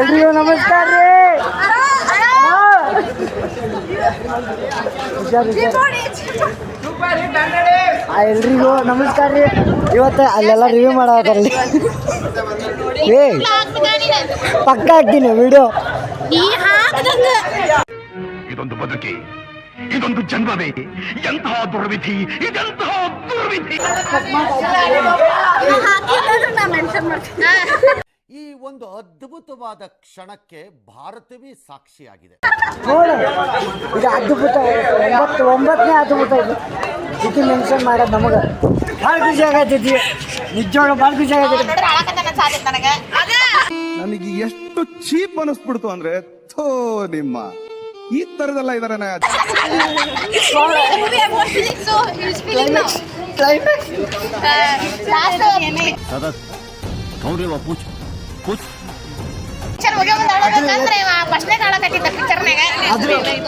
ಎಲ್ರಿಗೂ ನಮಸ್ಕಾರ ರೀ. ಎಲ್ರಿಗೂ ನಮಸ್ಕಾರ ರೀ. ಇವತ್ತು ಅಲ್ಲೆಲ್ಲ ರಿವ್ಯೂ ಮಾಡೋದ್ರಲ್ಲಿ ಏ ಪಕ್ಕ ಹಾಕ್ತೀನಿ ವಿಡಿಯೋ. ಇದೊಂದು ಬದುಕಿ, ಇದೊಂದು ಜನ್ಮವೇ, ಎಂತಹ ದುರ್ವಿಧಿ, ಇದೆಂತಹ ದುರ್ವಿಧಿ. ಈ ಒಂದು ಅದ್ಭುತವಾದ ಕ್ಷಣಕ್ಕೆ ಭಾರತವೇ ಸಾಕ್ಷಿಯಾಗಿದೆ. ನೋಡು ಇದು ಅದ್ಭುತ, ಒಂಬತ್ತನೇ ಅದ್ಭುತ ಇದು. ಇದಕ್ಕೆ ಮೆನ್ಷನ್ ಮಾಡೋದು ನಮಗೆ ಭಾಳ ಖುಷಿ ಆಗತ್ತೈತಿ. ನಿಜವಾಗ್ಲೂ ಭಾಳ ಖುಷಿ ಆಗತ್ತೈತಿ. ನನಗೆ ಎಷ್ಟು ಚೀಪ್ ಅನಿಸ್ಬಿಡ್ತು ಅಂದ್ರೆ ಥೋ ನಿಮ್ಮ ಈ ತರದೆಲ್ಲ ಇದಾರೆ.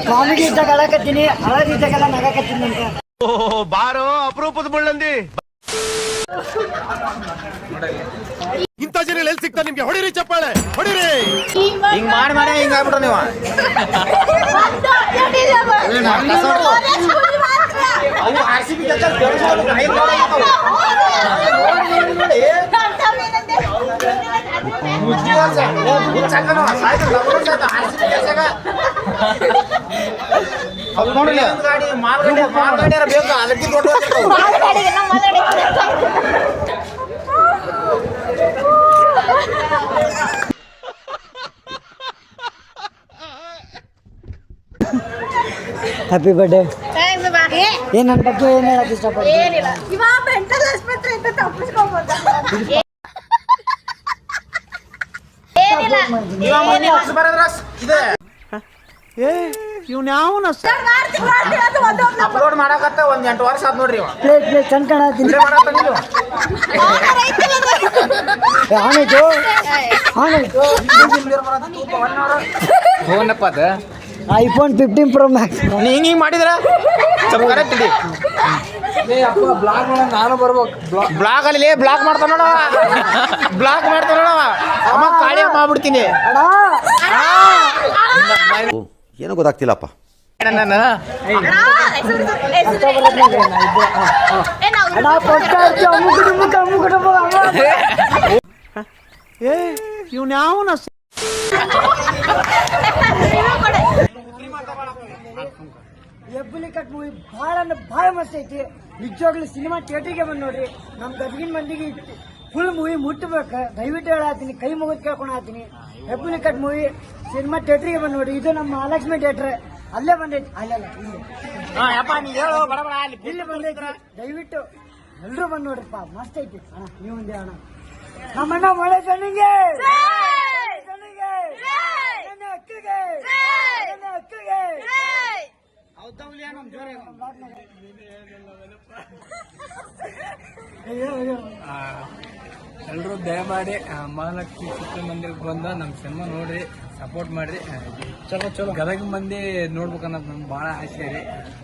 ಕಾಮಿಡಿ ಇದ್ದಾಗ ಅಳಕತ್ತೀನಿ, ಹಳದಿದ್ದಾಗೆಲ್ಲ ನಗಾಕತ್ತೀನಿ ಅಂತ. ಬಾರೋ ಅಪರೂಪದ ಮುಳ್ಳಂದಿ. ಇಂಥ ಜನ ಎಲ್ಲಿ ಸಿಗ್ತಾ ನಿಮ್ಗೆ? ಹೊಡಿರಿ ಚಪ್ಪಾಳೆ, ಹೊಡಿರಿ. ಹಿಂಗ್ ಮಾಡಿ ಹಿಂಗ ಆಗ್ಬಿಟ್ಟ ನೀವು. Happy birthday. ಏನ್ ನನ್ನ ಬಗ್ಗೆ ಏನ್ ಹೇಳಕ್ ಇಷ್ಟಪಡ್ತೀನಿ? ಇವ್ನ ಯಾವನ ಅಪ್ಲೋಡ್ ಮಾಡಕತ್ತ ಒಂದ್ 8 ವರ್ಷ ಆದ್ ನೋಡ್ರಿ. ಪ್ಲೇಟ್ ಚಂದ ಕಾಣತ್ತೀನಿ. ಫೋನಪ್ಪ ಅದ ಐಫೋನ್ 15 Pro Max. ಹಿಂಗ್ ಮಾಡಿದ್ರ ನಾನು ಬರ್ಬೇಕು. ಬ್ಲಾಗ್ ಅಲ್ಲಿ ಬ್ಲಾಕ್ ಮಾಡ್ತಾನ ನೋಡವ, ಬ್ಲಾಕ್ ಮಾಡ್ತಾನ ನೋಡವ. ಅಮ್ಮ ಕಾಳಿ ಮಾಡ್ಬಿಡ್ತೀನಿ. ಏನೋ ಗೊತ್ತಾಗ್ತಿಲ್ಲಪ್ಪ. ಇವ್ನ ಯಾವನ ಹೆಬ್ಬುಲಿ ಕಟ್ ಮೂವಿ ಭಾಳ ಮಸ್ತ್ ಐತಿ. ನಿಜವಾಗ್ಲೂ ಸಿನಿಮಾ ಥಿಯೇಟರ್ಗೆ ಬಂದು ನೋಡ್ರಿ. ನಮ್ಮ ಗದಗಿನ ಮಂದಿಗೆ ಫುಲ್ ಮೂವಿ ಮುಟ್ಟಬೇಕು. ದಯವಿಟ್ಟು ಹೇಳತ್ತೀನಿ, ಕೈ ಮುಗಿದು ಕೇಳ್ಕೊಳತ್ತೀನಿ. ಹೆಬ್ಬುಲಿ ಕಟ್ ಮೂವಿ ಸಿನಿಮಾ ಥಿಯೇಟರ್ಗೆ ಬಂದು ನೋಡ್ರಿ. ಇದು ನಮ್ಮ ಮಹಾಲಕ್ಷ್ಮಿ ಥಿಯೇಟರ್ ಅಲ್ಲೇ ಬಂದೈತಿ. ಅಲ್ಲೆಲ್ಲ ಇಲ್ಲಿ ಬಂದೈತಿ. ದಯವಿಟ್ಟು ಎಲ್ರು ಬಂದು ನೋಡ್ರಿಪ್ಪ, ಮಸ್ತ್ ಐತಿ ಅಣ್ಣ. ನೀವೊಂದೇ ಅಣ್ಣ ನಮ್ಮಣ್ಣ ಮಳೆ ಕಣ್ಣಿಗೆ ಅಕ್ಕಗೆ ಎಲ್ಲರೂ ದಯಮಾಡಿ ಮಹಾಲಕ್ಷ್ಮಿ ಚಿತ್ರಮಂದಿರಕ್ಕೆ ಬಂದ ನಮ್ಮ ಸಿನಿಮಾ ನೋಡ್ರಿ, ಸಪೋರ್ಟ್ ಮಾಡ್ರಿ. ಚಲೋ ಗದಗ ಮಂದಿ ನೋಡ್ಬೇಕನ್ನೋದು ನಮ್ಗೆ ಭಾಳ ಆಸೆ ರೀ.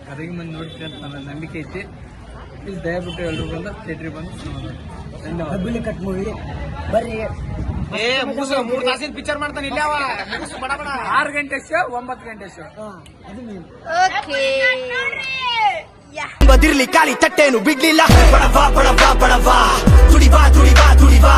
ಗದಗ ಮಂದಿ ನೋಡ್ತೀರಿ ಅಂತ ನನ್ನ ನಂಬಿಕೆ ಐತಿ. ಪ್ಲೀಸ್ ದಯವಿಟ್ಟು ಎಲ್ಲರೂ ಬಂದು ಥಿಯೇಟ್ರಿಗೆ ಬಂದು ಧನ್ಯವಾದ. ಹೆಬ್ಬುಲಿ ಕಟ್ ಮೂವಿ ಬರ್ರಿ. 3 ತಾಸಿನ ಪಿಕ್ಚರ್ ಮಾಡ್ತಾನೆ ಇಲ್ಲ ಅವ. 6 ಗಂಟೆ ಶೋ, 9 ಗಂಟೆ ಶೋ. ಅದು ನೀವು ಬದಿರ್ಲಿ ಖಾಲಿ ತಟ್ಟೇನು ಬಿಡ್ಲಿಲ್ಲ. ಬಡವಾ ಬಡವಾ ಬಡವಾ, ತುಡಿವಾ ತುಡಿವಾ ತುಡಿವಾ.